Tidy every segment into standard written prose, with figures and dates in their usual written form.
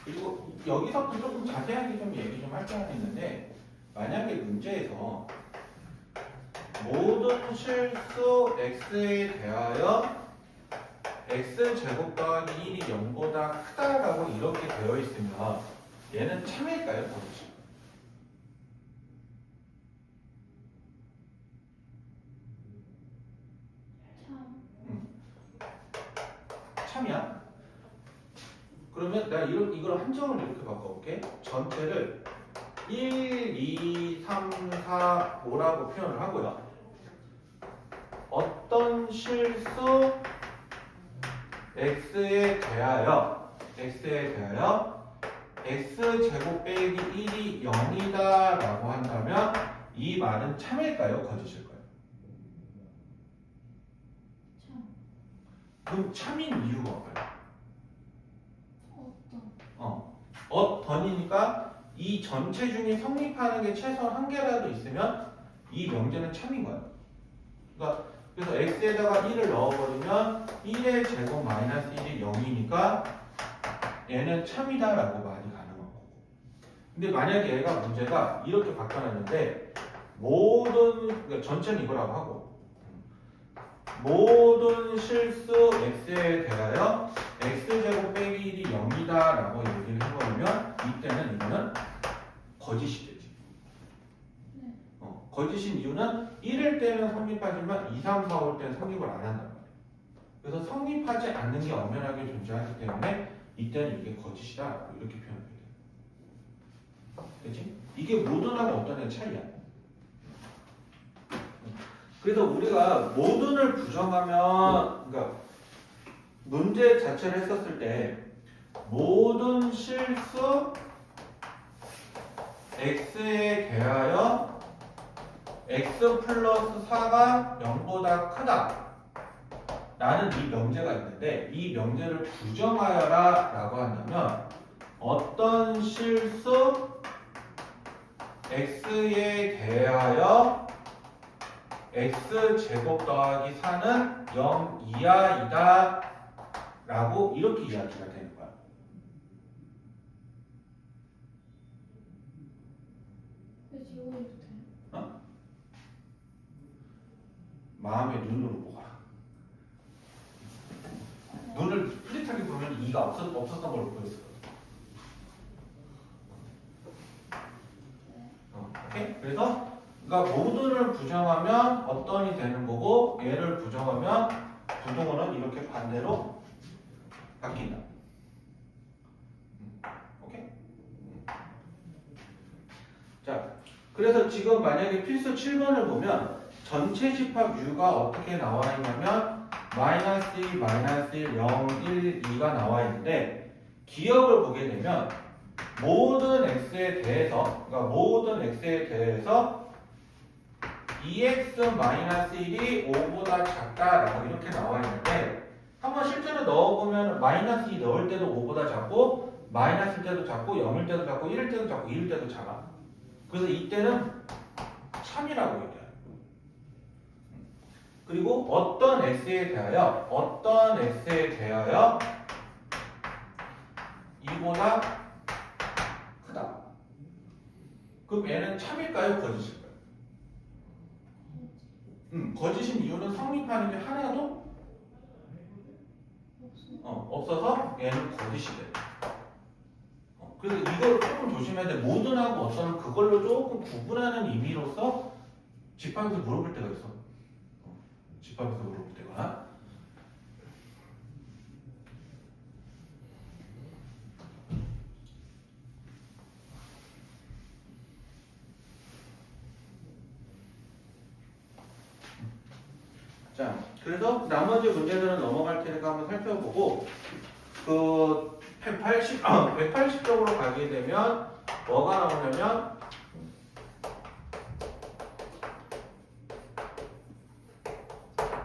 그리고 여기서부터 조금 자세하게 좀 얘기 좀 할 게 하나 있는데, 만약에 문제에서 모든 실수 x에 대하여 x제곱 더하기 1이 0보다 크다라고 이렇게 되어 있으면 얘는 참일까요? 거짓일까요? 참이야? 그러면 내가 이걸 함정을 이렇게 바꿔볼게. 전체를 1, 2, 3, 4, 5라고 표현을 하고요. 어떤 실수 x에 대하여 x제곱 빼기 1이 0이다 라고 한다면 이 말은 참일까요? 거짓일까요? 그럼 참인 이유가 뭐예요? 어떤이니까 이 전체 중에 성립하는 게 최소한 한 개라도 있으면 이 명제는 참인 거예요. 그러니까 그래서 x에다가 1을 넣어버리면 1의 제곱 마이너스 1이 0이니까 얘는 참이다라고 말이 가능한 거고. 근데 만약에 얘가 문제가 이렇게 바꿔놨는데 그러니까 전체는 이거라고 하고 모든 실수 x에 대하여 x제곱 빼기 1이 0이다 라고 얘기를 해버리면 이때는 이거는 거짓이 되지. 거짓인 이유는 1일 때는 성립하지만 2, 3, 4, 5일 때는 성립을 안 한단 말이야. 그래서 성립하지 않는 게 엄연하게 존재하기 때문에 이때는 이게 거짓이다 라고 이렇게 표현해야 돼. 그치? 이게 모든하고 어떤 애의 차이야. 그래서 우리가 모든을 부정하면, 그러니까 문제 자체를 했었을 때 모든 실수 x에 대하여 x 플러스 4가 0보다 크다 라는 이 명제가 있는데 이 명제를 부정하여라 라고 한다면 어떤 실수 x에 대하여 x제곱 더하기 4는 0 이하이다 라고 이렇게 이야기가 되는 거야. 어? 마음의 눈으로 보거라. 눈을 뚜렷하게 보면 2가 없었던 걸로 보였을 거야. 오케이? 그래서 그러니까 모든을 부정하면 어떤이 되는 거고 얘를 부정하면 부동어는 이렇게 반대로 바뀐다. 오케이? 자, 그래서 지금 만약에 필수 7번을 보면 전체 집합 U가 어떻게 나와 있냐면 마이너스 2, 마이너스 1, 0, 1, 2가 나와 있는데 기억을 보게 되면 모든 x에 대해서 그러니까 모든 x에 대해서 2x-1이 5보다 작다라고 이렇게 나와 있는데 한번 실제로 넣어보면 마이너스 2 넣을 때도 5보다 작고 마이너스일 때도 작고 0일 때도 작고 1일 때도 작고 2일 때도 작아. 그래서 이때는 참이라고 얘기해요. 그리고 어떤 x에 대하여 이보다 크다. 그럼 얘는 참일까요? 거짓일까요? 거짓인 이유는 성립하는 게 하나도 없어서 얘는 거짓이 돼. 그래서 이걸 조금 조심해야 돼. 모든하고 어떤은 그걸로 조금 구분하는 의미로서 집합에서 물어볼 때가 있어. 집합에서 물어볼 때가. 자, 그래서 나머지 문제들은 넘어갈 테니까 한번 살펴보고 그 180쪽으로 가게 되면 뭐가 나오냐면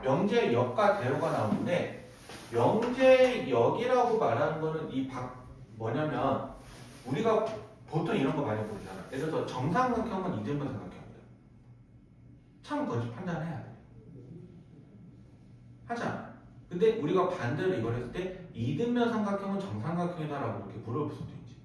명제역과 대우가 나오는데 명제역이라고 말하는 거는 뭐냐면 우리가 보통 이런 거 많이 보잖아. 예를 들어서 정삼각형은 이등분 삼각형이다. 참 거짓 판단해야 돼. 하잖아. 근데 우리가 반대로 이걸 했을 때 이등변 삼각형은 정삼각형이다라고 이렇게 물어볼 수도 있지.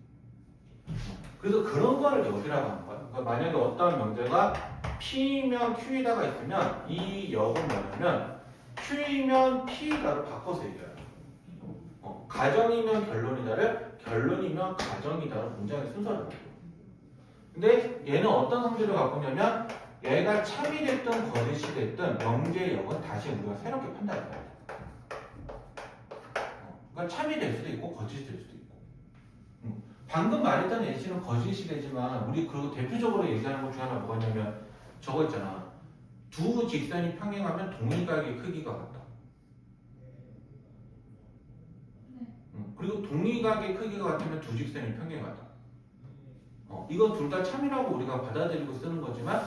그래서 그런 거를 여기라고 하는 거야. 그러니까 만약에 어떤 명제가 P이면 Q이다가 있으면 이 역은 뭐냐면 Q이면 P이다를 바꿔서 얘기해요. 가정이면 결론이다를 결론이면 가정이다를 문장의 순서를 바꿔요. 근데 얘는 어떤 성질을 갖고 있냐면 얘가 참이 됐든 거짓이 됐든 명제의 역은 다시 우리가 새롭게 판단해야 돼. 그러니까 참이 될 수도 있고 거짓이 될 수도 있고. 방금 말했던 예시는 거짓이 되지만 우리 그리고 대표적으로 얘기하는 것 중에 하나 뭐가 있냐면 저거 있잖아. 두 직선이 평행하면 동의각의 크기가 같다. 그리고 동의각의 크기가 같으면 두 직선이 평행하다. 이거 둘 다 참이라고 우리가 받아들이고 쓰는 거지만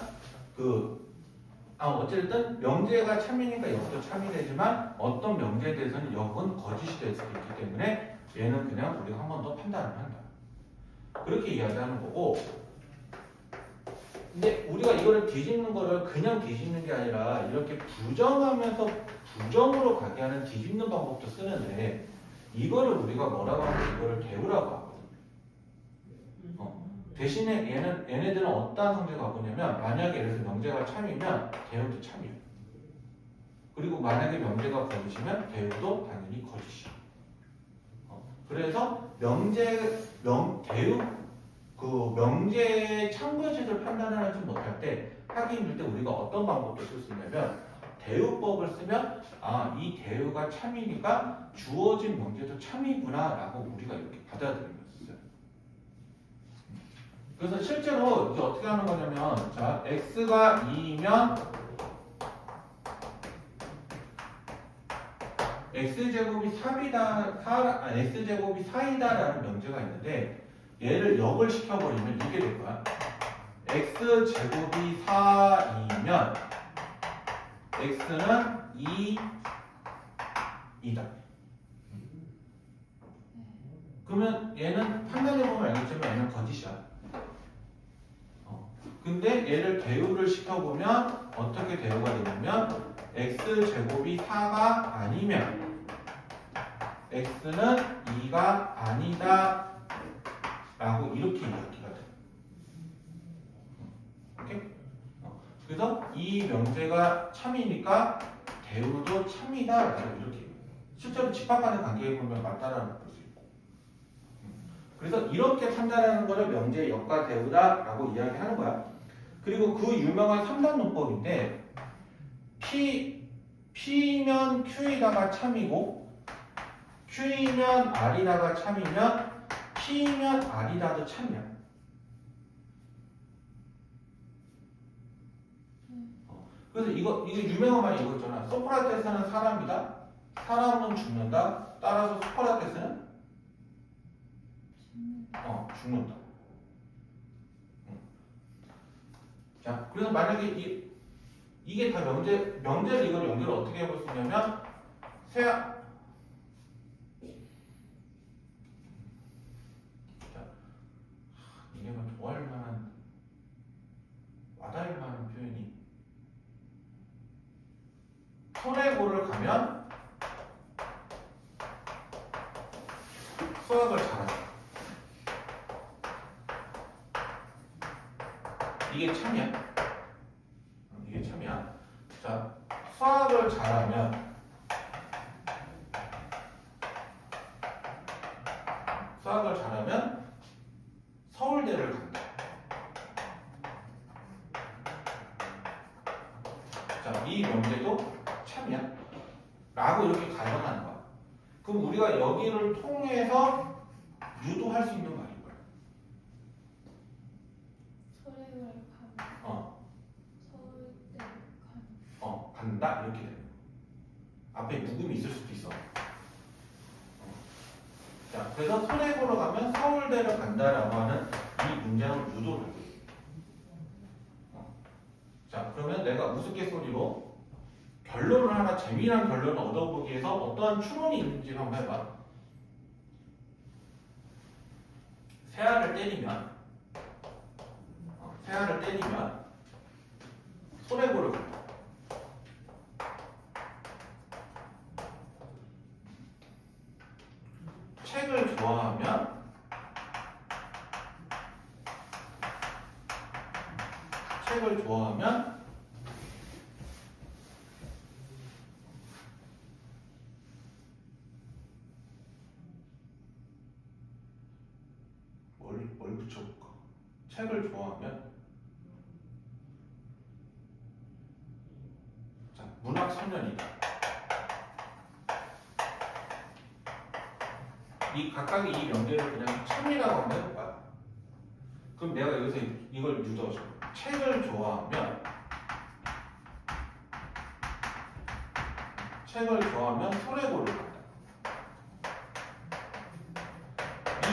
어쨌든 명제가 참이니까 역도 참이 되지만 어떤 명제에 대해서는 역은 거짓이 될 수도 있기 때문에 얘는 그냥 우리가 한 번 더 판단을 한다. 그렇게 이야기하는 거고. 근데 우리가 이거를 뒤집는 거를 그냥 뒤집는 게 아니라 이렇게 부정하면서 부정으로 가게 하는 뒤집는 방법도 쓰는데 이거를 우리가 뭐라고 하면 이거를 대우라고 하거든. 대신에 얘네들은 어떠한 성질을 갖고 있냐면 만약에 예를 들어서 명제가 참이면 대우도 참이야. 그리고 만약에 명제가 거짓이면 대우도 당연히 거짓이야. 그래서 명제의 참거짓을 판단하지 못할 때 하기 힘들 때 우리가 어떤 방법도 쓸 수 있냐면 대우법을 쓰면 이 대우가 참이니까 주어진 명제도 참이구나 라고 우리가 이렇게 받아들이면 써요. 그래서 실제로 이제 어떻게 하는 거냐면 자 x가 2이면 x제곱이 3이다, x제곱이 4이다라는 명제가 있는데 얘를 역을 시켜버리면 이게 될 거야. x제곱이 4이면 x는 2이다. 그러면 얘는 판단해보면 알겠지만 얘는 거짓이야. 근데 얘를 대우를 시켜보면 어떻게 대우가 되냐면 x제곱이 4가 아니면 x는 2가 아니다 라고 이렇게 이야기가 돼. 오케이? 그래서 이 명제가 참이니까 대우도 참이다 라고 이렇게 실제로 집합간의 관계에 보면 맞다라는 걸 볼 수 있고. 그래서 이렇게 판단하는 거를 명제의 역과 대우다 라고 이야기하는 거야. 그리고 그 유명한 3단 논법인데 P면 Q이다가 참이고 Q이면 R이다가 참이면 P면 R이다도 참이야. 그래서 이거 유명한 말이 이거 있잖아. 소크라테스는 사람이다. 사람은 죽는다. 따라서 소크라테스는 죽는다. 자, 그래서 만약에 이게 다 명제를 이걸 연결을 어떻게 해볼 수 있냐면 이게만 좋아할 만한 와닿을 만한 표현이 손해고를 가면 수학을 잘한다. 이게 참이야. 이게 참이야. 자, 수학을 잘하면 서울대를 간다. 자, 이 명제도 참이야. 라고 이렇게 가정하는 거야. 그럼 우리가 여기를 통해서 유도할 수 있는 말인 거야. 서울을 가면 서울대 간다 이렇게 돼. 앞에 묵음이 있을 수도 있어. 자, 그래서 손해 보러 가면 서울대를 간다라고 하는 이 문장을 유도를 하고 있어. 자, 그러면 내가 우스갯소리로 결론을 하나 재미난 결론을 얻어보기 위해서 어떠한 추론이 있는지 한번 해봐. 새알을 때리면 손해 보러 간다. 책을 좋아하면 책을 좋아하면 뭘 붙여볼까? 책을 좋아하면 자, 문학 소년이다. 이 각각의 이 명제를 그냥 참이라고 한번 해볼까? 그럼 내가 여기서 이걸 유도하죠. 책을 좋아하면 소래고를 간다.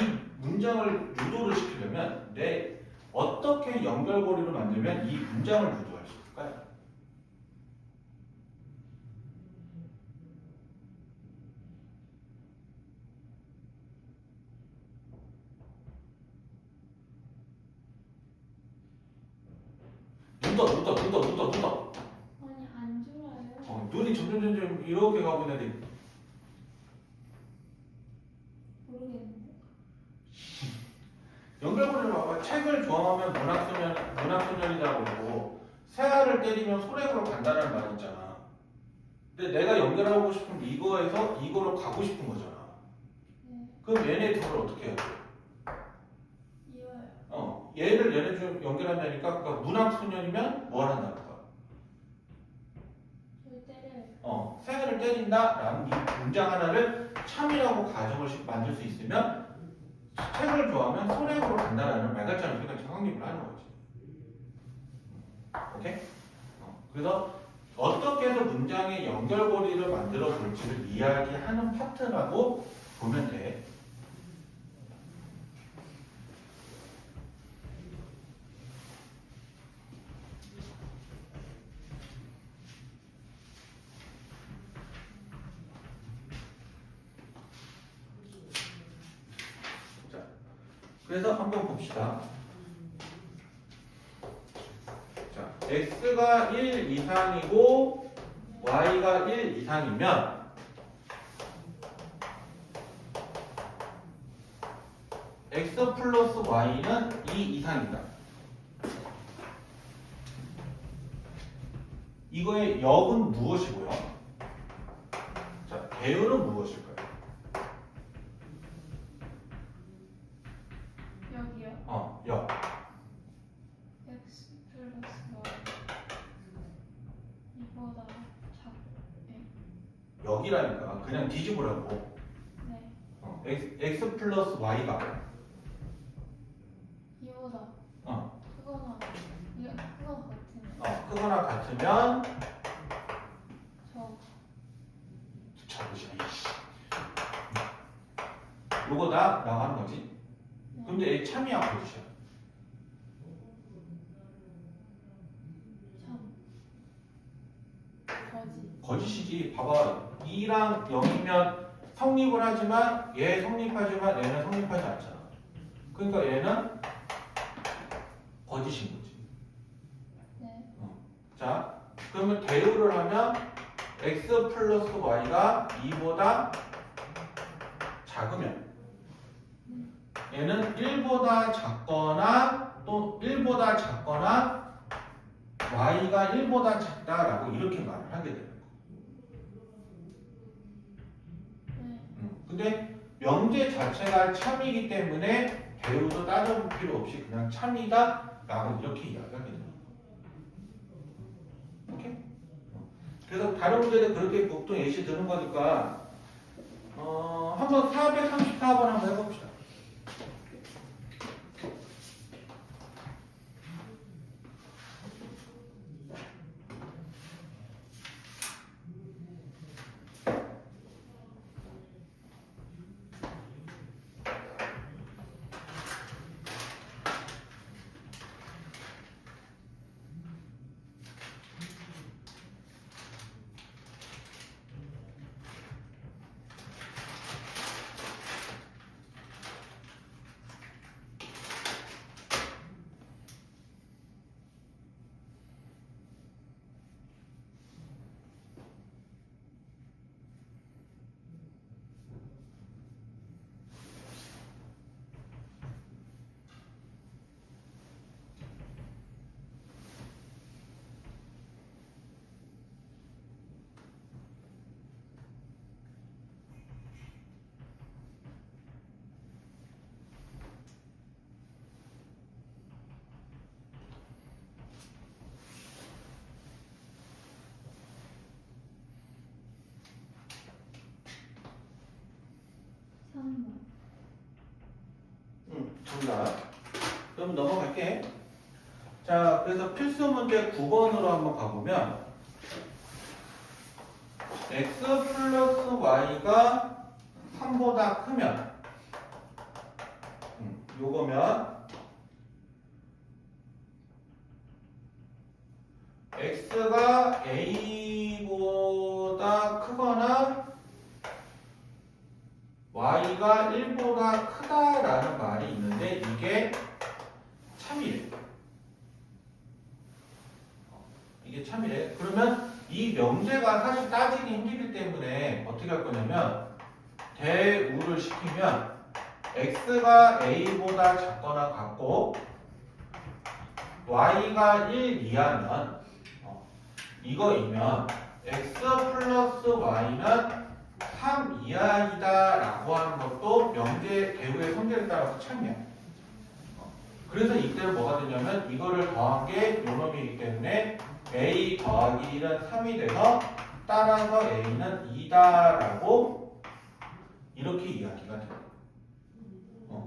이 문장을 유도를 시키려면 내 어떻게 연결고리를 만들면 이 문장을 유도할 수 있을까요? 눈떠. 아니 안 줄어요. 눈이 점점 이렇게 가고 있는데 모르겠는데. 연결고리를 봐봐. 책을 좋아하면 문학소년이라고 그러고 새알을 때리면 소래고로 간다는 말이 있잖아. 근데 내가 연결하고 싶은 이거에서 이거로 가고 싶은 거잖아. 네. 그럼 얘네 둘을 어떻게 해야 돼? 이어요. 얘네 좀 연결한다니까. 그러니까 문학소년이면 뭘 한다는 거야? 저희 때려요. 새알을 때린다라는 이 문장 하나를 참이라고 가정을 만들 수 있으면 책을 좋아하면 소래고로 간다라는 말같지않은 소리가 확립을 하는 거지. 오케이? 그래서 어떻게 해서 문장의 연결고리를 만들어 볼지를 이야기하는 파트라고 보면 돼. 자, 그래서 한번 봅시다. 자, x가 1 이상이고 y가 1 이상이면 x 플러스 y는 2 이상이다. 이거의 역은 무엇이고요? 자, 배열은 무엇일까요? 여기요. 역. x 플러스 y 이보다 작네. 역이라니까 그냥 뒤집으라고. 네. x 플러스 y가 이보다 어, 크거나 이거 크거나 같으면 크거나 같으면 저 잡으시네. 요거다 라고 하는 거지. 네. 근데 얘 참이야 거짓이야? 참 거짓. 거짓이지. 봐봐. 2랑 0이면 성립을 하지만 얘 성립하지만 얘는 성립하지 않잖아. 그러니까 얘는 거짓인 거지. 네. 자, 그러면 대우를 하면 x 플러스 y가 2보다 작으면 얘는 1보다 작거나 또 1보다 작거나 y가 1보다 작다라고 이렇게 말을 하게 되는 거야. 네. 근데 명제 자체가 참이기 때문에 배우도 따져볼 필요 없이 그냥 참이다라고 이렇게 이야기하게 되는 거야. 오케이? 그래서 다른 문제는 그렇게 보통 예시 드는 거니까 한번 434번 한번 해봅시다. 3번. 정답. 그럼 넘어갈게. 자, 그래서 필수 문제 9번으로 한번 가보면 x 플러스 y가 3보다 크면 요거면 x가 a보다 크거나 y가 1보다 크다라는 말이 있는데 이게 참이래. 이게 참이래. 그러면 이 명제가 사실 따지기 힘들기 때문에 어떻게 할 거냐면 대우를 시키면 x가 a보다 작거나 같고 y가 1 이하면 이거이면 x 플러스 y는 3 이하이다 라고 하는 것도 명제 대우의 성질에 따라서 참이야. 그래서 이때는 뭐가 되냐면 이거를 더한 게 요놈이기 때문에 a 더하기 1은 3이 돼서 따라서 a는 2다 라고 이렇게 이야기가 돼요.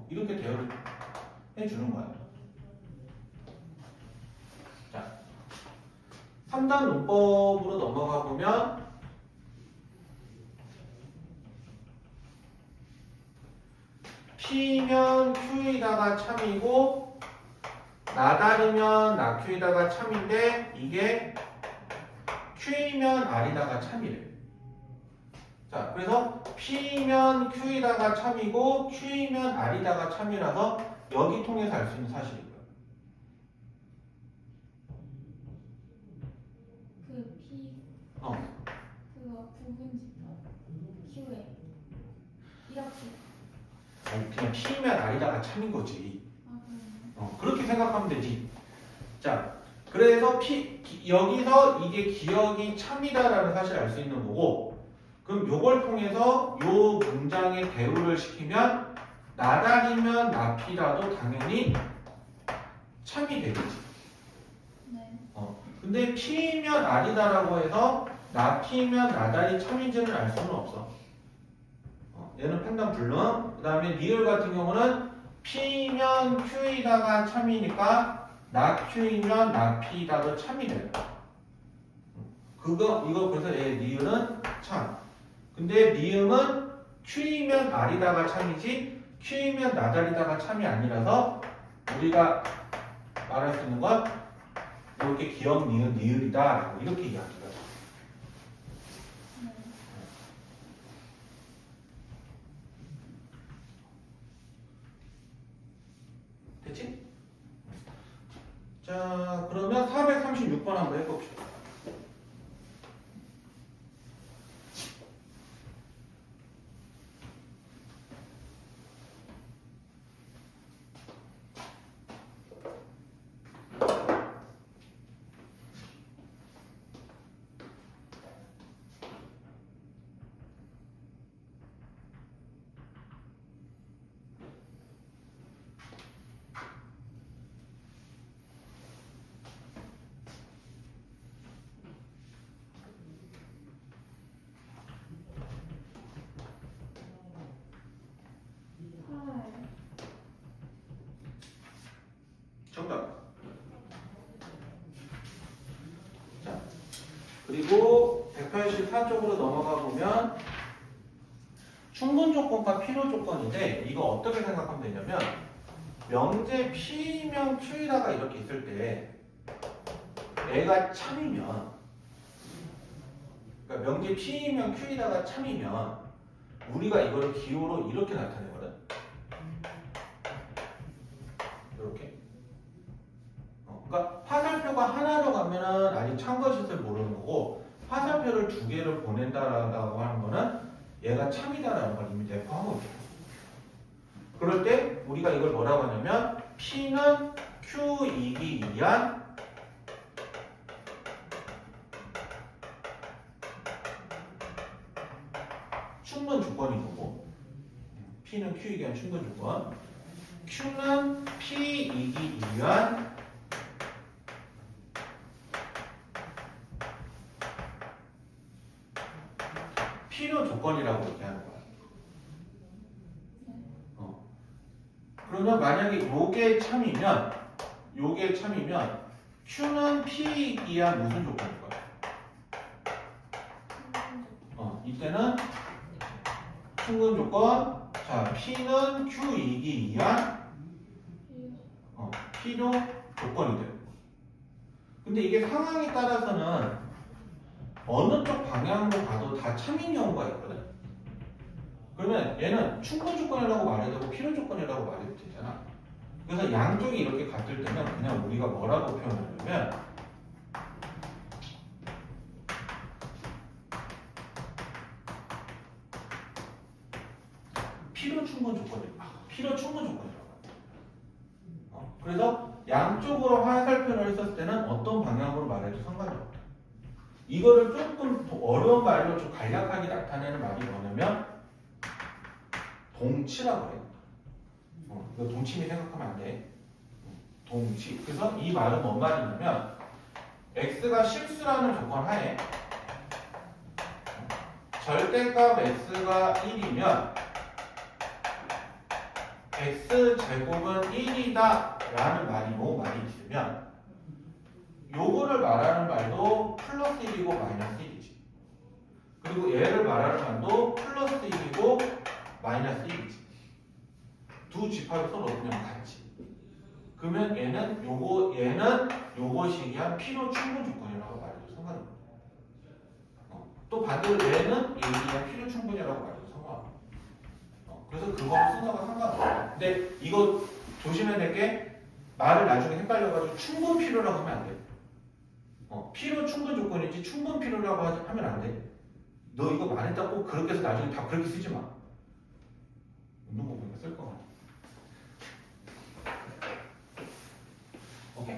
이렇게 대우를 해주는 거야. 자, 3단 문법으로 넘어가 보면 P면 Q에다가 참이고 나다리면 나Q에다가 참인데 이게 Q면 R에다가 참이래. 자, 그래서 P면 Q에다가 참이고 Q면 R에다가 참이라서 여기 통해서 알 수 있는 사실이고요. 그 P 그거 부분집합 Q에 이렇게. 아니, 그냥 P면 R에다가 참인 거지. 그러네. 그렇게 생각하면 되지. 자, 그래서 여기서 이게 기억이 참이다라는 사실을 알 수 있는 거고, 그럼 요걸 통해서 요 문장에 대우를 시키면 나다리면 나피라도 당연히 참이 되겠지. 네. 근데 P면 R이다라고 해서 나피면 나다리 참인지는 알 수는 없어. 얘는 판단 불능. 그 다음에 리을 같은 경우는 P면 Q이다가 참이니까 나Q이면 나P이다도 참이 돼요. 이거 그래서 얘 리을은 참. 근데 미음은 Q이면 R이다가 참이지 Q이면 나다리다가 참이 아니라서 우리가 말할 수 있는 건 이렇게 기억, 니은, 니을이다 이렇게 이야기가 돼. 네. 됐지? 자, 그러면 436번 한번 해봅시다. 정답. 자, 그리고 184쪽으로 넘어가 보면 충분 조건과 필요 조건인데 이거 어떻게 생각하면 되냐면 명제 P면 Q에다가 이렇게 있을 때 애가 참이면 그러니까 명제 P면 Q에다가 참이면 우리가 이거를 기호로 이렇게 나타내거든. 이렇게. 그러니까 화살표가 하나로 가면은 아직 참것짓을 모르는 거고 화살표를 두 개를 보낸다라고 하는 거는 얘가 참이다라는 걸 이미 내포하고 있어요. 그럴 때 우리가 이걸 뭐라고 하냐면 P는 Q이기 위한 충분 조건인 거고 P는 Q이기 위한 충분 조건 Q는 P이기 위한 필요 조건이라고 이렇게 하는 거야. 그러면 만약에 요게 참이면 Q는 P이기야 무슨 조건일 거야? 이때는 충분 조건. 자, P는 Q이기 위한 필요 조건이 돼요. 근데 이게 상황에 따라서는 어느 쪽 방향으로 가도 다 참인 경우가 있거든. 그러면 얘는 충분 조건이라고 말해도 되고 필요 조건이라고 말해도 되잖아. 그래서 양쪽이 이렇게 같을 때는 그냥 우리가 뭐라고 표현하냐면 필요 충분 조건이라고. 그래서 양쪽으로 화살표를 했었을 때는 어떤 방향으로 말해도 상관이 없다. 이거를 조금 더 어려운 말로 좀 간략하게 나타내는 말이 뭐냐면 동치라고 해요. 이거 동치미 생각하면 안 돼. 동치. 그래서 이 말은 뭔 말이냐면 x가 실수라는 조건 하에 절대값 x가 1이면 x제곱은 1이다 라는 말이 있으면 요거를 말하는 말도 플러스 1이고 마이너스 1이지. 그리고 얘를 말하는 말도 플러스 1이고 마이너스 1이지. 두 집합이 서로 그냥 같지. 그러면 얘는 요것이 그냥 필요 충분 조건이라고 말해도 상관없어. 또 반대로 얘는 그냥 필요 충분이라고 말해도 상관없어. 그래서 그거는 순서가 상관없어. 근데 이거 조심해야 될 게 말을 나중에 헷갈려가지고 충분 필요라고 하면 안 돼. 필요 충분 조건이지 충분 필요라고 하면 안 돼. 너 이거 말했다 꼭 그렇게 해서 나중에 다 그렇게 쓰지 마. 운동부 보니까 쓸 거 같아. 오케이?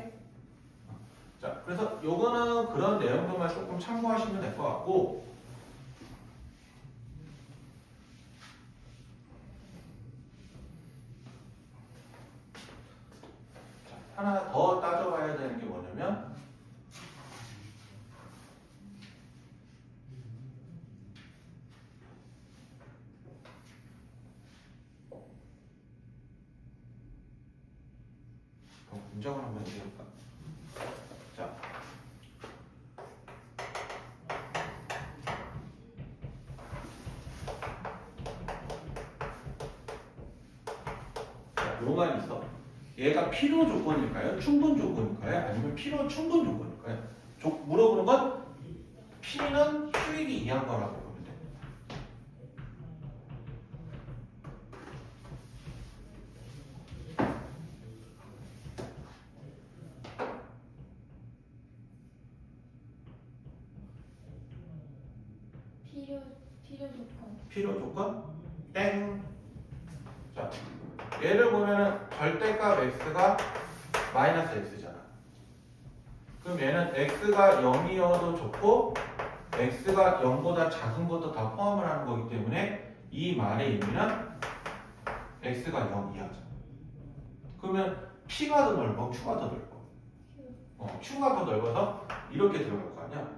자, 그래서 요거는 그런 내용들만 조금 참고하시면 될 것 같고 자, 하나 더 따져봐야 되는 게 뭐냐면 문장을 한번 해볼까? 자, 요만 있어. 얘가 필요 조건일까요? 충분 조건일까요? 아니면 필요 충분 조건일까요? 물어보는 건 P는 Q이기 이한 거라고 보면 돼. 필요 조건? 땡. 자, 얘를 보면은 절대값 x가 마이너스 x잖아. 그럼 얘는 x가 0이어도 좋고 x가 0보다 작은 것도 다 포함을 하는 거기 때문에 이 말의 의미는 x가 0 이하잖아. 그러면 p가 더 넓어, q가 더 넓어. q가 더 넓어서 이렇게 들어갈 거 아니야.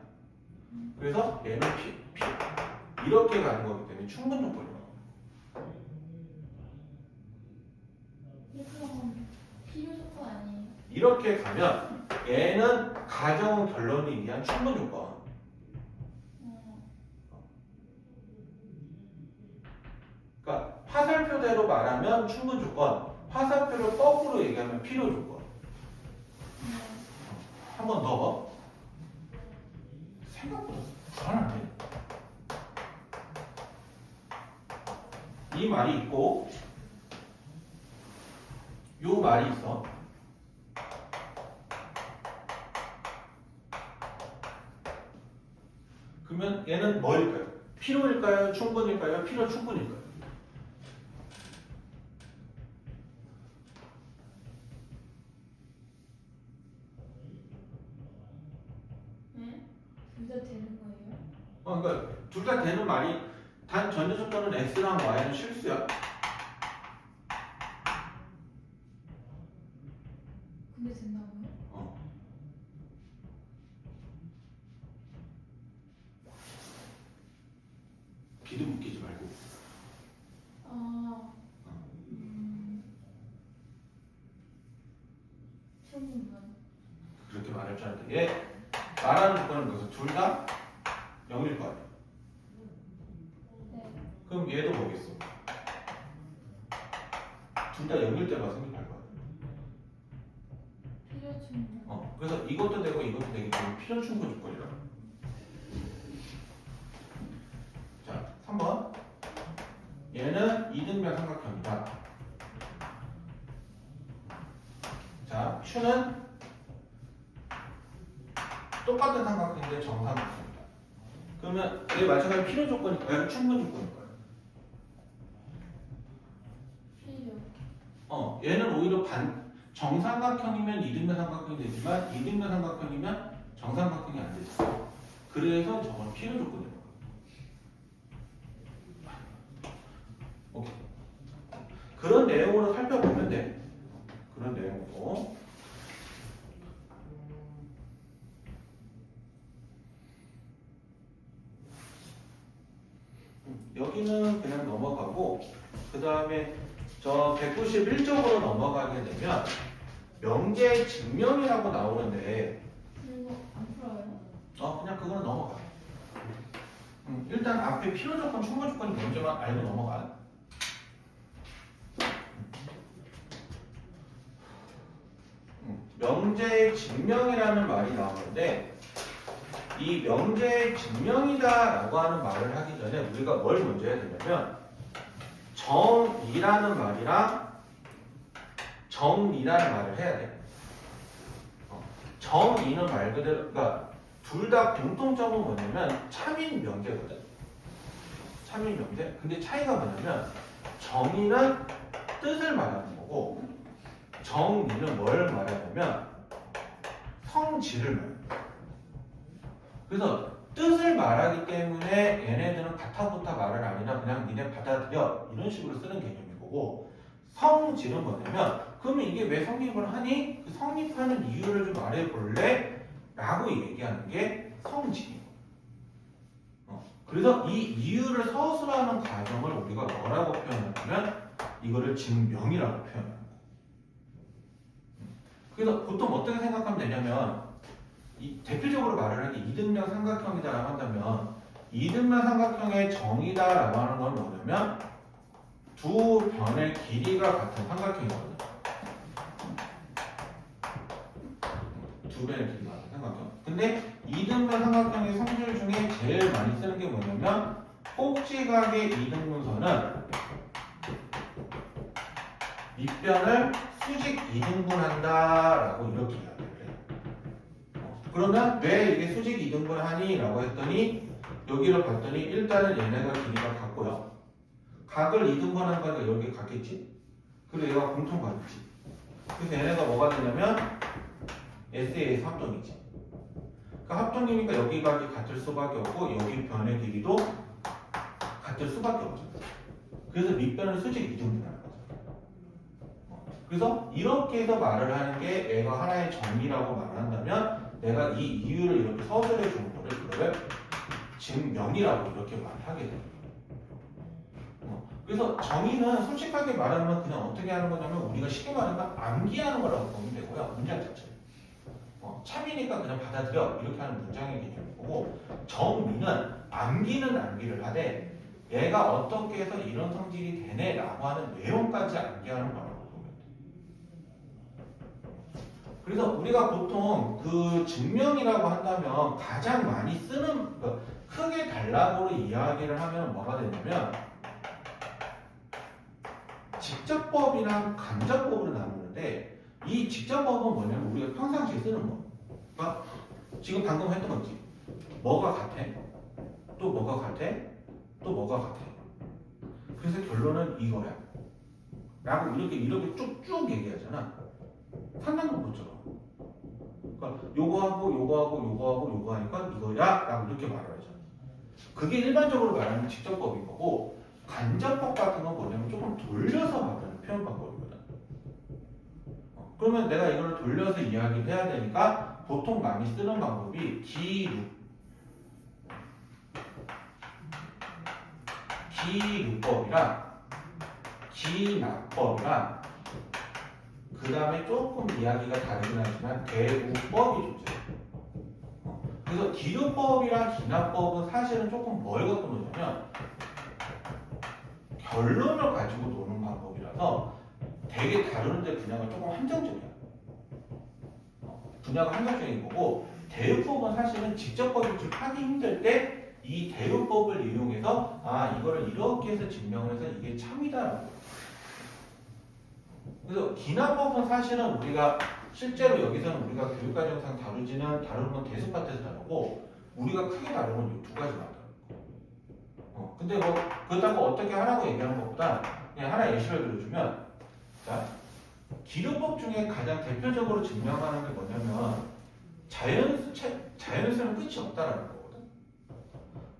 그래서 얘는 p 이렇게 가는 거기 때문에 충분 조건이야. 필요 조건 아니에요? 이렇게 가면 얘는 가정 결론이 위한 충분 조건. 그러니까 화살표대로 말하면 충분 조건, 화살표를 거꾸로 얘기하면 필요 조건. 한 번 더. 생각보다 불안한데? 이 말이 있고 요 말이 있어. 그러면 얘는 뭐일까요? 필요일까요? 충분일까요? 필요 충분일까요? 네? 둘 다 되는 거예요? 그러니까 둘 다 되는 말이 단 전제 조건은 x랑 y는 실수야. 근데 된다고요? 비도 묶이지 말고. 필요는 그렇게 말할 줄 알았는데 얘 말하는 조건은 그래서 둘 다 0일 거 아니야. 네. 그럼 얘도 뭐겠어? 둘 다 0일 때만 성립할 거야. 필요 충분. 그래서 이것도 되고 이것도 되기 때문에 필요 충분 조건이라고. 자, 3번. 얘는 이등변 삼각형이다. 자, Q는 똑같은 삼각형인데 정삼각형이다. 그러면 얘 마찬가지 필요 조건이 아니라 충분 조건일 거야. 필요. 얘는 오히려 정삼각형이면 이등변 삼각형이 되지만 이등변 삼각형이면 정삼각형이 안 되죠. 그래서 저건 필요 조건이에요. 오케이. 그런 내용으로 살펴보면 돼. 그런 내용으로. 여기는 그냥 넘어가고 그 다음에 저 191쪽으로 넘어가게 되면 명제 증명이라고 나오는데 이거 안 풀어요? 그냥 그거는 넘어가. 일단 앞에 필요 조건, 충분 조건이 뭔지만 알고 넘어가. 명제 증명이라는 말이 나오는데 이 명제 증명이다라고 하는 말을 하기 전에 우리가 뭘 먼저 해야 되냐면 정이라는 말이랑 정리라는 말을 해야 돼. 정의는 말 그대로, 그러니까 둘 다 공통점은 뭐냐면 참인 명제거든. 참인 명제. 근데 차이가 뭐냐면 정의는 뜻을 말하는 거고 정리는 뭘 말하냐면 성질을 말하는 거야. 그래서 뜻을 말하기 때문에 얘네들은 가타부타 말을 아니라 그냥 니네 받아들여 이런 식으로 쓰는 개념인 거고 성질은 뭐냐면 그러면 이게 왜 성립을 하니? 그 성립하는 이유를 좀 말해볼래? 라고 얘기하는 게 성질이에요. 그래서 이 이유를 서술하는 과정을 우리가 뭐라고 표현하냐면 이거를 증명이라고 표현하는 거예요. 그래서 보통 어떻게 생각하면 되냐면 대표적으로 말을 하기 이등변 삼각형이다라고 한다면 이등변 삼각형의 정의다라고 하는 건 뭐냐면 두 변의 길이가 같은 삼각형이거든요. 두 변의 길이가 같은 삼각형. 근데 이등변 삼각형의 성질 중에 제일 많이 쓰는 게 뭐냐면 꼭지각의 이등분선은 밑변을 수직 이등분한다라고 이렇게 이야기를 해요. 그러면 왜 이게 수직 이등분하니? 라고 했더니 여기를 봤더니 일단은 얘네가 길이가 같고요. 각을 이등분한 거니까 여기 같겠지? 그리고 얘가 공통각이지. 그래서 얘네가 뭐가 되냐면 SA에서 합동이지. 그러니까 합동이니까 여기 각이 같을 수밖에 없고 여기 변의 길이도 같을 수밖에 없죠. 그래서 밑변을 수직 이등분하는 거죠. 그래서 이렇게 해서 말을 하는 게 얘가 하나의 정의라고 말한다면 내가 이 이유를 이렇게 서술해 주는 거를 이거를 증명이라고 이렇게 말을 하게 됩니다. 그래서 정의는 솔직하게 말하면 그냥 어떻게 하는 거냐면 우리가 쉽게 말하면 암기하는 거라고 보면 되고요. 문장 자체. 참이니까 그냥 받아들여 이렇게 하는 문장의 개념인 거고 정의는 암기는 암기를 하되 얘가 어떻게 해서 이런 성질이 되네라고 하는 내용까지 암기하는 거라고 보면 돼. 그래서 우리가 보통 그 증명이라고 한다면 가장 많이 쓰는 크게 단락으로 이야기를 하면 뭐가 되냐면 직접법이랑 간접법으로 나누는데 이 직접법은 뭐냐면 우리가 평상시에 쓰는 거. 그러니까 지금 방금 했던 거지. 뭐가 같아? 또 뭐가 같아? 또 뭐가 같아? 그래서 결론은 이거야. 라고 이렇게 쭉쭉 얘기하잖아. 산단문법처럼. 그러니까 요거하고 요거하고 요거하고 요거 하니까 이거야 라고 이렇게 말을 하잖아. 그게 일반적으로 말하는 직접법인 거고 간접법 같은 건 뭐냐면 조금 돌려서 말하는 표현 방법이거든. 그러면 내가 이걸 돌려서 이야기를 해야 되니까 보통 많이 쓰는 방법이 기루법이랑 기납법이랑 그 그 다음에 조금 이야기가 다르긴 하지만 대우법이 존재해요. 그래서 기류법이랑 기납법은 사실은 조금 뭘 갖고 노냐면 결론을 가지고 노는 방법이라서 되게 다루는데 분야가 조금 한정적이야. 분야가 한정적인 거고 대우법은 사실은 직접 법을 하기 힘들 때 이 대우법을 이용해서 이거를 이렇게 해서 증명을 해서 이게 참이다라고. 그래서 기납법은 사실은 우리가 실제로 여기서는 우리가 교육과정상 다루는 건 대수 파트에서 다루고 우리가 크게 다루는 건 이 두 가지만 다루고. 근데 뭐 그렇다고 어떻게 하라고 얘기하는 것보다 그냥 하나 예시를 들어주면 자 기류법 중에 가장 대표적으로 증명하는 게 뭐냐면 자연수는 끝이 없다라는 거거든.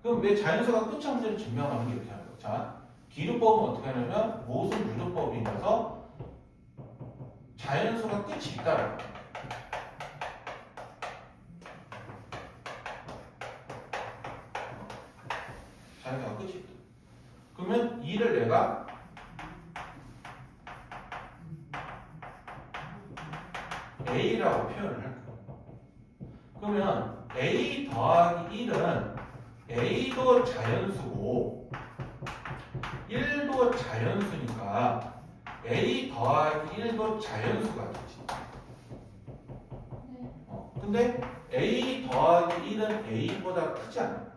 그럼 왜 자연수가 끝이 없는지를 증명하는 게 이렇게 하는 거야. 자 기류법은 어떻게 하냐면 모순 유도법이라서 자연수가 끝이 있다라는 거야. 자연수가 끝이 있다. 그러면 이를 내가 A라고 표현을 할 거야. 그러면 A 더하기 1은 A도 자연수고 1도 자연수니까 A 더하기 1도 자연수가 되지. 근데 A 더하기 1은 A보다 크지 않아.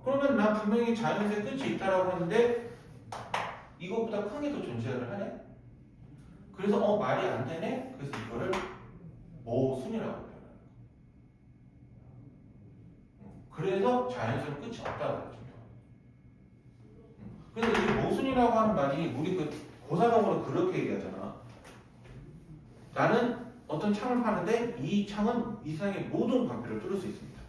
그러면 난 분명히 자연수의 끝이 있다라고 했는데 이것보다 큰 게 더 존재를 하네? 그래서 말이 안 되네? 그래서 이거를 모순이라고 표현해요. 그래서 자연수는 끝이 없다고 하죠. 그래서 이 모순이라고 하는 말이 우리 그 고사성어로 그렇게 얘기하잖아. 나는 어떤 창을 파는데 이 창은 이 세상의 모든 방패를 뚫을 수 있습니다.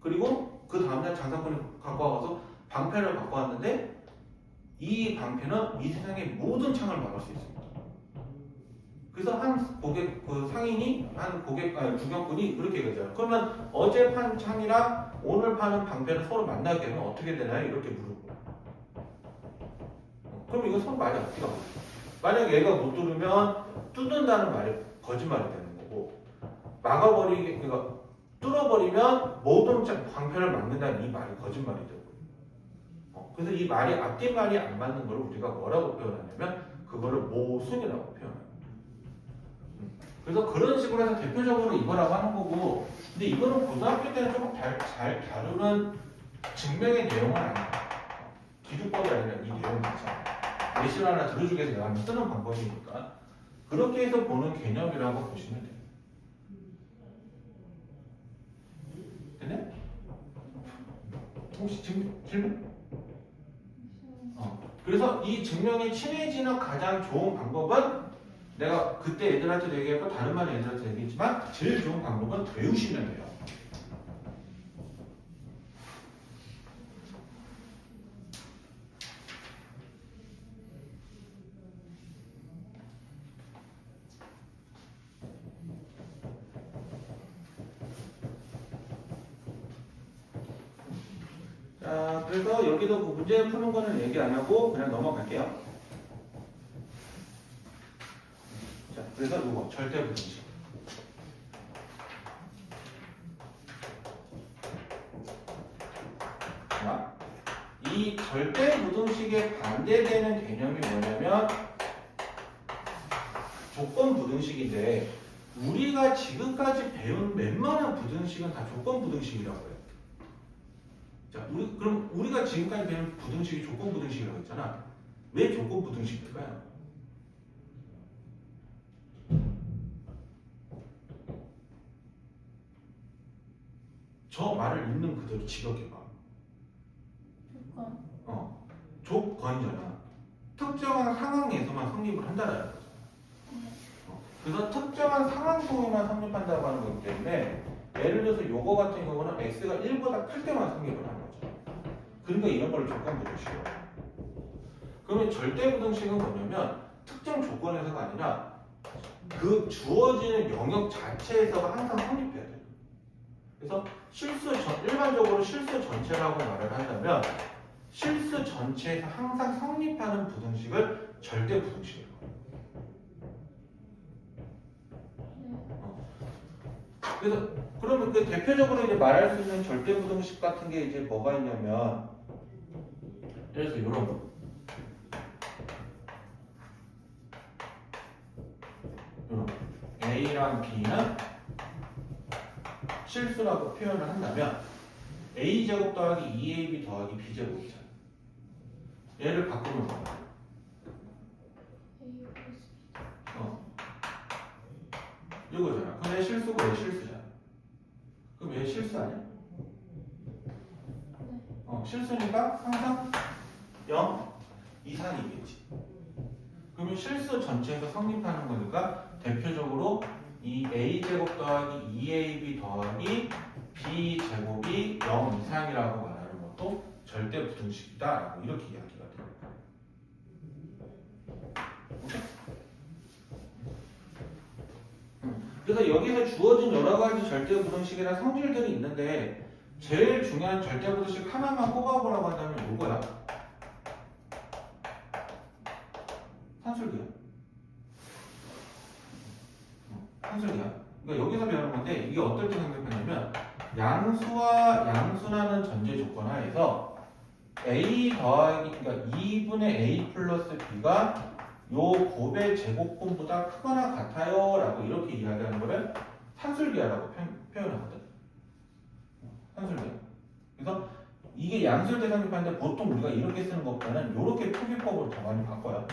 그리고 그 다음날 장사꾼이 갖고 와서 방패를 갖고 왔는데 이 방패는 이 세상의 모든 창을 막을 수 있습니다. 그래서 한 고객, 그 상인이, 주경꾼이 그렇게 얘기하잖아요. 그러면 어제 판 창이랑 오늘 파는 방패를 서로 만나게 하면 어떻게 되나요? 이렇게 물어보고. 그럼 이거 서로 말이 어떻게 나와요? 만약 얘가 못 뚫으면 뚫는다는 말이 거짓말이 되는 거고, 그러니까 뚫어버리면 모든 방패를 막는다는 이 말이 거짓말이 되고. 그래서 이 말이 앞뒤 말이 안 맞는 걸 우리가 뭐라고 표현하냐면 그거를 모순이라고 표현해요. 그래서 그런 식으로 해서 대표적으로 이거라고 하는 거고, 근데 이거는 고등학교 때는 조금 잘 다루는 증명의 내용은 아니야. 기준법이 아니라 이 내용 자체야. 예시를 하나 들어주기 위해서 내가 쓰는 방법이니까 그렇게 해서 보는 개념이라고 보시면 돼요. 됐네? 혹시 질문? 그래서 이 증명이 친해지는 가장 좋은 방법은 내가 그때 애들한테도 얘기했고 다른 말 애들한테 얘기했지만 제일 좋은 방법은 외우시면 돼요. 자, 그래서 여기도 그 문제 푸는 거는 얘기 안 하고 그냥 넘어갈게요. 자, 그래서 이거 절대부등식. 자, 이 절대부등식에 반대되는 개념이 뭐냐면 조건부등식인데 우리가 지금까지 배운 웬만한 부등식은 다 조건부등식이라고 해요. 자, 그럼 우리가 지금까지 배운 부등식이 조건부등식이라고 했잖아. 왜 조건부등식일까요? 저 말을 있는 그대로 직역해봐. 조건이잖아. 특정한 상황에서만 성립을 한다라는 거죠. 그래서 특정한 상황 속에만 성립한다고 하는 거기 때문에 예를 들어서 요거 같은 경우는 x가 1보다 클 때만 성립을 하는 거죠. 그러니까 이런 걸 조건부등식이라고 해요. 그러면 절대부등식은 뭐냐면 특정 조건에서가 아니라 그 주어지는 영역 자체에서가 항상 성립해야 돼요. 그래서 일반적으로 실수 전체라고 말을 한다면 실수 루트 전체에서 항상 성립하는 부등식을 절대 부등식이라고 해요. 그래서 그러면 그 대표적으로 이제 말할 수 있는 절대 부등식 같은 게 이제 뭐가 있냐면 예를 들어서 이런 거. 이런 거. A랑 B는 실수라고 표현을 한다면 A제곱 더하기 2AB 더하기 B제곱이잖아. 얘를 바꾸면 뭐야? A 플러스 이거잖아. 그럼 얘 실수고 얘 실수잖아. 그럼 얘 실수 아니야? 실수니까 항상 0 이상이겠지. 그러면 실수 전체에서 성립하는 거니까 대표적으로 이 A제곱 더하기 2AB 더하기 B제곱이 0 이상이라고 말하는 것도 절대 부등식이다라고 이렇게 이야기가 돼요. 그래서 여기서 주어진 여러 가지 절대 부등식이나 성질들이 있는데 제일 중요한 절대 부등식 하나만 꼽아보라고 한다면 이거야. 산술기야. 산술기야. 그러니까 여기서 배우는 건데 이게 어떨 때 생각하냐면 양수와 양수라는 전제 조건 하에서 A 더하기 그러니까 2분의 A 플러스 B가 요 곱의 제곱분보다 크거나 같아요 라고 이렇게 이야기하는 거를 산술기하라고 표현하거든. 산술기하. 그래서 이게 양수를 대상입하는데 보통 우리가 이렇게 쓰는 것보다는 이렇게 표기법을 더 많이 바꿔요.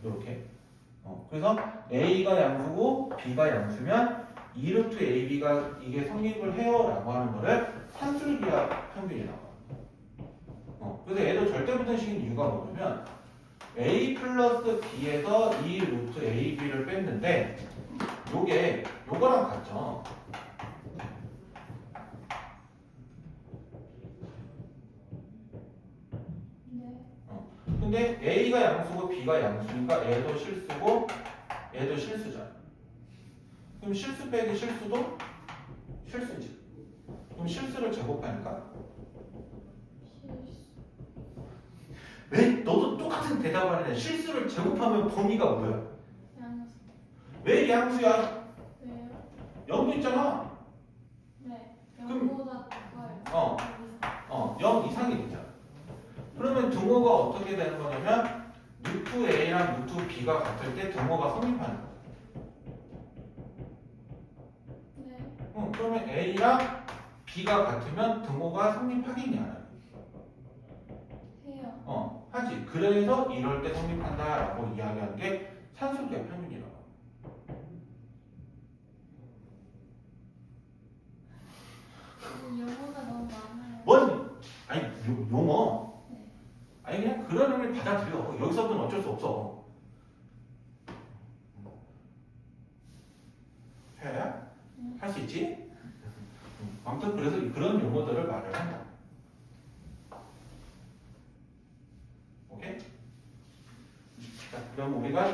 이렇게. 그래서 A가 양수고 B가 양수면 2루트 AB가 이게 성립을 해요 라고 하는 거를 산술기하 평균이 나와. 그래서 얘도 절대 부등식인 이유가 뭐냐면 A 플러스 B에서 2 루트 AB를 뺐는데 요게 요거랑 같죠. 네. 근데 A가 양수고 B가 양수니까 얘도 실수고 얘도 실수잖아. 그럼 실수 빼기 실수도 실수지. 그럼 실수를 제곱하니까 왜 너도 똑같은 대답을 하냐? 실수를 제곱하면 범위가 뭐야? 양수. 왜 양수야? 왜요? 0도 있잖아. 네. 그럼- 0보다 커요. 0 이상이 되잖아. 그러면 등호가 어떻게 되는 거냐면 루트 A랑 루트 B가 같을 때 등호가 성립하는 거야. 네. 그러면 A랑 B가 같으면 등호가 성립하겠냐? 안 해요. 하지. 그래서 이럴 때 성립한다라고 이야기하는 게 산술기하 평균이라고. 영어가 너무 많아요. 뭔? 아니 용어. 네. 아니 그냥 그런 의미를 받아들여. 여기서는 어쩔 수 없어. 해야? 할 수 있지? 아무튼 그래서 그런 용어들을 말을 한다. 오케이? 자, 그럼 우리가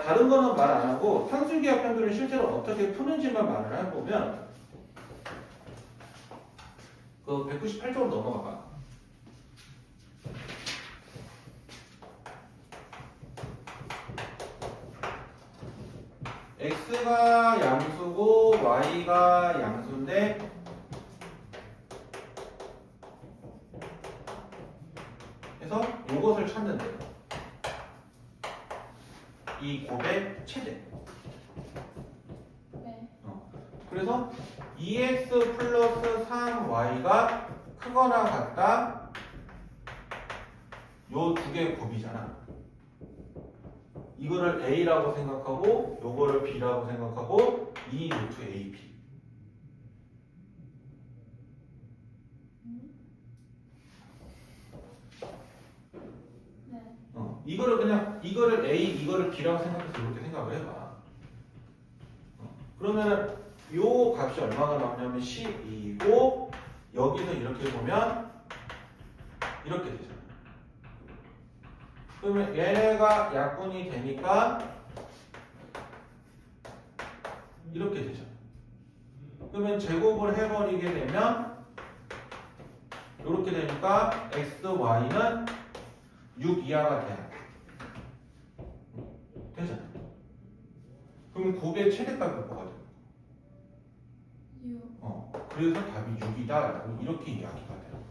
다른 거는 말 안 하고 산술기하 평균을 실제로 어떻게 푸는지만 말을 해보면 그 198쪽으로 넘어가 봐. x가 양수고 y가 양수인데 그래서 이것을 찾는데 이 곱의 최대. 네. 그래서 2x 플러스 3y가 크거나 같다. 요 두 개의 곱이잖아. 이거를 a라고 생각하고 요거를 b라고 생각하고 2 루트 ab. 네. 이거를 그냥 이거를 a 이거를 b라고 생각해서 이렇게 생각을 해봐. 그러면은 요 값이 얼마가 나오냐면 12고 여기서 이렇게 보면 이렇게 되잖아. 그러면 얘가 약분이 되니까 이렇게 되잖아. 그러면 제곱을 해버리게 되면 이렇게 되니까 x, y는 6 이하가 돼야 돼. 되잖아. 그럼 곱의 최대값이 뭐가 돼? 6. 그래서 답이 6이다라고 이렇게 이야기가 돼요.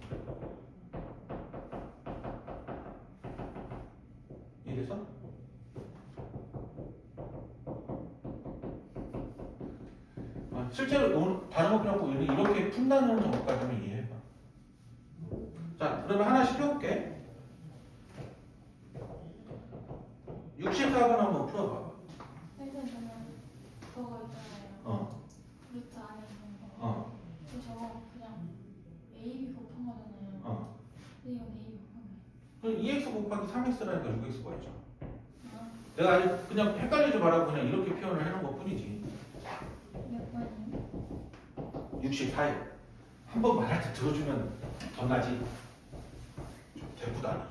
이래서 실제로 다른 거 그냥 꼭 이렇게 푼다는 정도까지는 이해해봐. 자, 그러면 하나씩 펴볼게. 64번 한번 풀어봐. 일단 저는 그거 있잖아요. 루트 안에 있는 거. 그 저거 그냥 AB 곱한 거잖아요. 근데 이건 AB 곱한 거예요. 그럼 2x 곱하기 3x라니까 6x가 있죠. 아, 내가 아직 그냥 헷갈리지 말라고 그냥 이렇게 표현을 해놓은 것 뿐이지. 몇 번이요? 64일. 한 번 말할 때 들어주면 더 나지. 대부다니.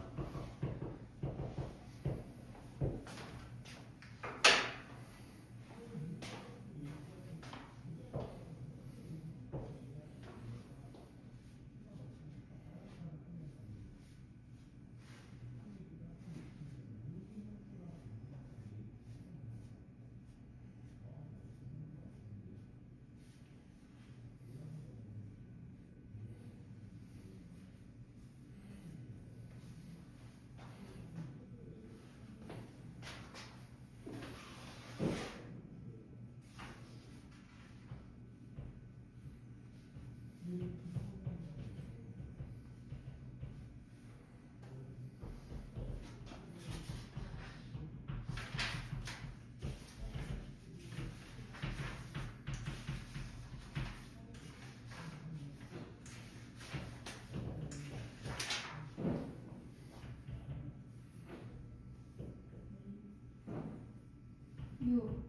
육.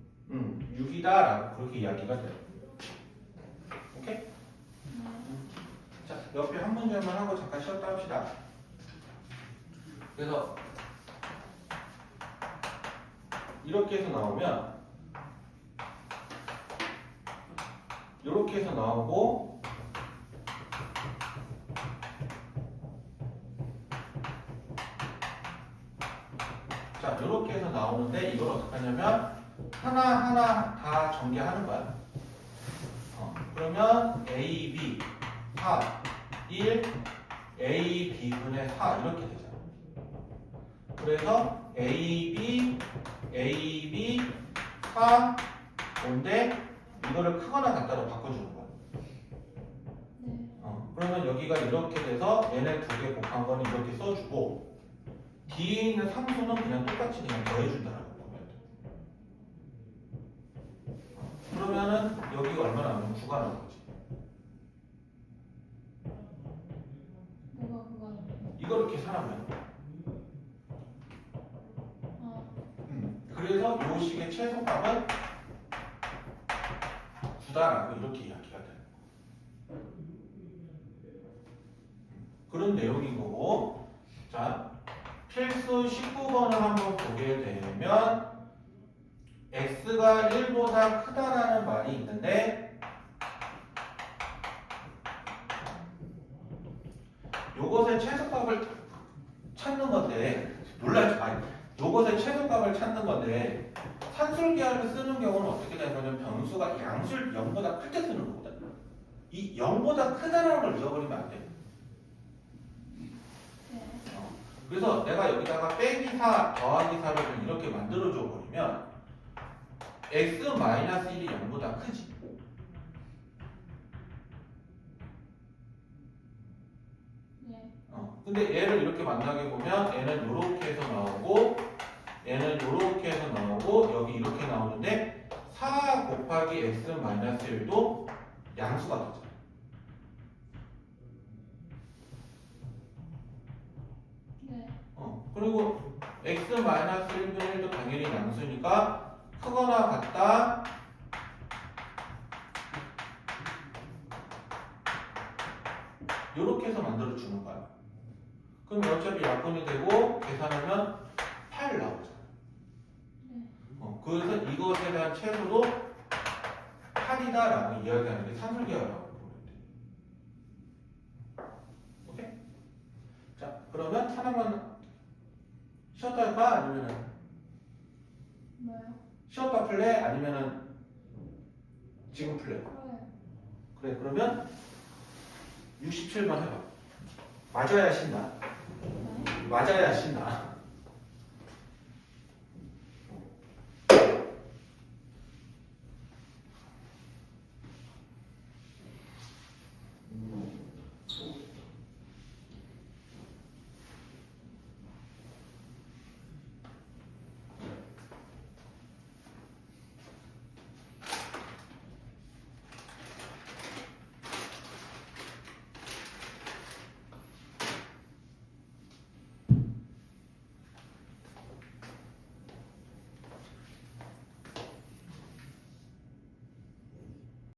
6이다라고 그렇게 이야기가 돼요. 오케이? 네. 자, 옆에 한 문제만 하고 잠깐 쉬었다 합시다. 그래서 이렇게 해서 나오면 이렇게 해서 나오고 자, 이렇게 해서 나오는데 이걸 어떻게 하냐면 하나하나 다 전개하는 거야. 그러면 A, B, 4, 1, A, B분의 4 이렇게 되잖아. 그래서 A, B, 4, 5인데 이거를 크거나 같다로 바꿔주는 거야. 네. 그러면 여기가 이렇게 돼서 얘네 두 개 곱한 거는 이렇게 써주고 뒤에 있는 상수는 그냥 똑같이 그냥 더해준다라고 보면 돼. 그러면은 여기가 얼마나 나오면 9가 나오는 거지. 뭐가 그거는? 이걸 이렇게 사라면. 그래서 요 식의 최소값은 9다라고 이렇게 이야기가 돼요. 그런 내용인 거고. 자, 필수 19번을 한번 보게 되면 x가 1보다 크다라는 말이 있는데 요것의 최소값을 찾는 건데 놀라지 마. 요것의 최소값을 찾는 건데 산술계열을 쓰는 경우는 어떻게 되냐면 변수가 양수를 0보다 클 때 쓰는 거거든. 이 0보다 크다라는 걸 잃어버리면 안 돼. 네. 그래서 내가 여기다가 빼기 4 더하기 4를 좀 이렇게 만들어줘 버리면 x-1이 0보다 크지. 네. 근데 얘를 이렇게 만나게 보면 얘는 이렇게 해서 나오고 얘는 이렇게 해서 나오고 여기 이렇게 나오는데 4 곱하기 x-1도 양수가 되죠. 네. 그리고 x-1분의 1도 당연히 양수니까 크거나 같다 이렇게 해서 만들어 주는 거야. 그럼 어차피 약분이 되고 계산하면 8 나오잖아. 네. 그래서 이것에 대한 최소도 8이다라고 이야기하는 게 산술계열이라고 보면 돼. 오케이? 그러면 하나만 쉬었다 할까? 아니면은 뭐요? 쉬었다 풀래? 아니면은 지금 풀래? 그래. 그래, 그러면 67번 해봐. 맞아야 신나. 네? 맞아야 신나.